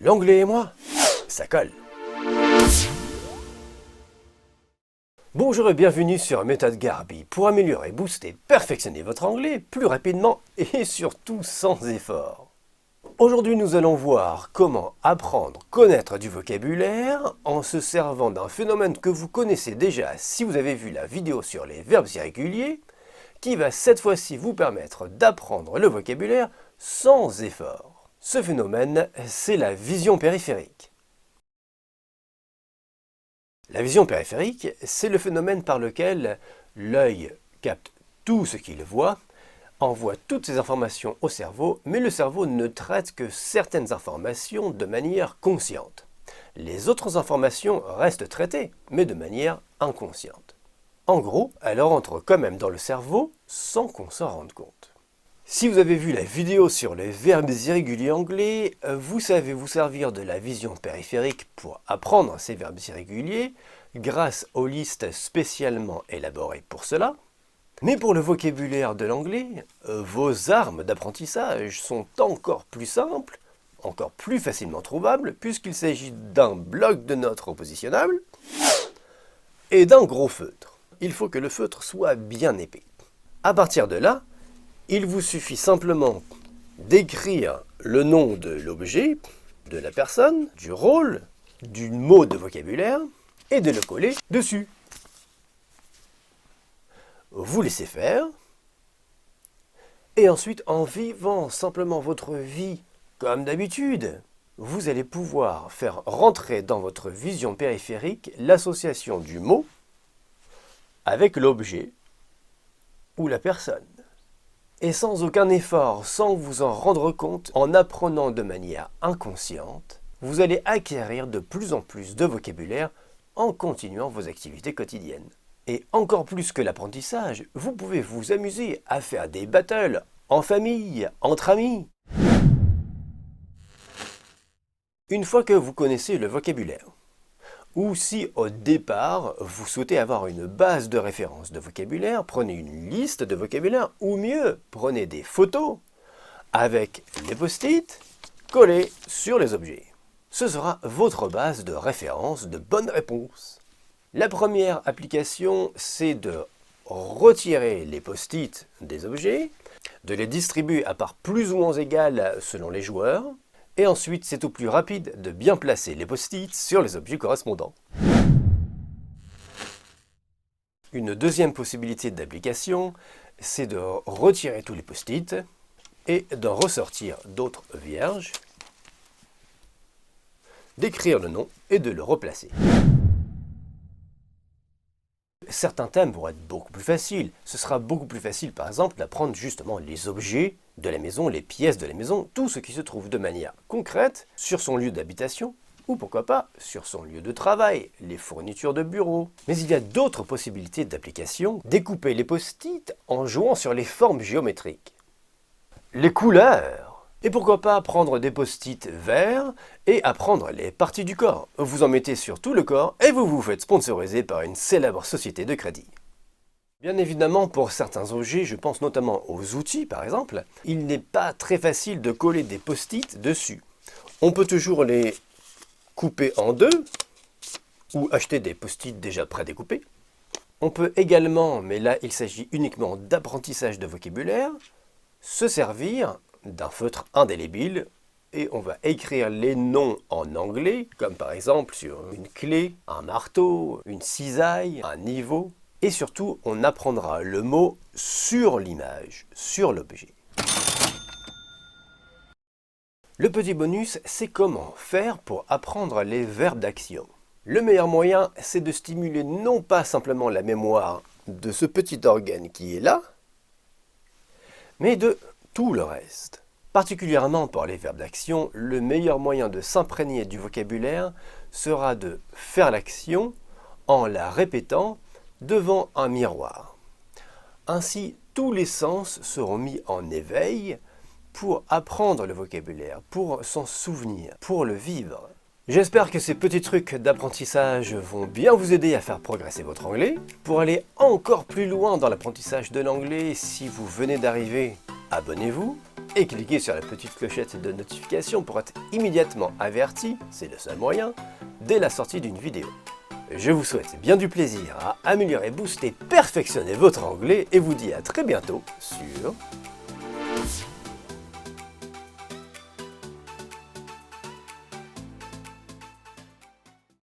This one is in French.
L'anglais et moi, ça colle. Bonjour et bienvenue sur Méthode Garbi pour améliorer, booster, perfectionner votre anglais plus rapidement et surtout sans effort. Aujourd'hui, nous allons voir comment apprendre, connaître du vocabulaire en se servant d'un phénomène que vous connaissez déjà si vous avez vu la vidéo sur les verbes irréguliers, qui va cette fois-ci vous permettre d'apprendre le vocabulaire sans effort. Ce phénomène, c'est la vision périphérique. La vision périphérique, c'est le phénomène par lequel l'œil capte tout ce qu'il voit, envoie toutes ces informations au cerveau, mais le cerveau ne traite que certaines informations de manière consciente. Les autres informations restent traitées, mais de manière inconsciente. En gros, elles rentrent quand même dans le cerveau sans qu'on s'en rende compte. Si vous avez vu la vidéo sur les verbes irréguliers anglais, vous savez vous servir de la vision périphérique pour apprendre ces verbes irréguliers grâce aux listes spécialement élaborées pour cela. Mais pour le vocabulaire de l'anglais, vos armes d'apprentissage sont encore plus simples, encore plus facilement trouvables, puisqu'il s'agit d'un bloc de notes repositionnable et d'un gros feutre. Il faut que le feutre soit bien épais. À partir de là, il vous suffit simplement d'écrire le nom de l'objet, de la personne, du rôle, du mot de vocabulaire et de le coller dessus. Vous laissez faire et ensuite, en vivant simplement votre vie comme d'habitude, vous allez pouvoir faire rentrer dans votre vision périphérique l'association du mot avec l'objet ou la personne. Et sans aucun effort, sans vous en rendre compte, en apprenant de manière inconsciente, vous allez acquérir de plus en plus de vocabulaire en continuant vos activités quotidiennes. Et encore plus que l'apprentissage, vous pouvez vous amuser à faire des battles en famille, entre amis. Une fois que vous connaissez le vocabulaire, ou si au départ, vous souhaitez avoir une base de référence de vocabulaire, prenez une liste de vocabulaire, ou mieux, prenez des photos avec les post-it collés sur les objets. Ce sera votre base de référence de bonnes réponses. La première application, c'est de retirer les post-it des objets, de les distribuer à parts plus ou moins égales selon les joueurs, et ensuite, c'est au plus rapide de bien placer les post-it sur les objets correspondants. Une deuxième possibilité d'application, c'est de retirer tous les post-it et d'en ressortir d'autres vierges, d'écrire le nom et de le replacer. Certains thèmes vont être beaucoup plus faciles. Ce sera beaucoup plus facile, par exemple, d'apprendre justement les objets de la maison, les pièces de la maison, tout ce qui se trouve de manière concrète sur son lieu d'habitation, ou pourquoi pas sur son lieu de travail, les fournitures de bureau. Mais il y a d'autres possibilités d'application. Découper les post-it en jouant sur les formes géométriques, les couleurs, et pourquoi pas prendre des post-it verts et apprendre les parties du corps. Vous en mettez sur tout le corps et vous vous faites sponsoriser par une célèbre société de crédit. Bien évidemment, pour certains objets, je pense notamment aux outils par exemple, il n'est pas très facile de coller des post-it dessus. On peut toujours les couper en deux ou acheter des post-it déjà prédécoupés. On peut également, mais là il s'agit uniquement d'apprentissage de vocabulaire, se servir d'un feutre indélébile et on va écrire les noms en anglais, comme par exemple sur une clé, un marteau, une cisaille, un niveau. Et surtout, on apprendra le mot sur l'image, sur l'objet. Le petit bonus, c'est comment faire pour apprendre les verbes d'action. Le meilleur moyen, c'est de stimuler non pas simplement la mémoire de ce petit organe qui est là, mais de tout le reste. Particulièrement pour les verbes d'action, le meilleur moyen de s'imprégner du vocabulaire sera de faire l'action en la répétant devant un miroir. Ainsi, tous les sens seront mis en éveil pour apprendre le vocabulaire, pour s'en souvenir, pour le vivre. J'espère que ces petits trucs d'apprentissage vont bien vous aider à faire progresser votre anglais. Pour aller encore plus loin dans l'apprentissage de l'anglais, si vous venez d'arriver abonnez-vous et cliquez sur la petite clochette de notification pour être immédiatement averti, c'est le seul moyen, dès la sortie d'une vidéo. Je vous souhaite bien du plaisir à améliorer, booster, perfectionner votre anglais et vous dis à très bientôt sur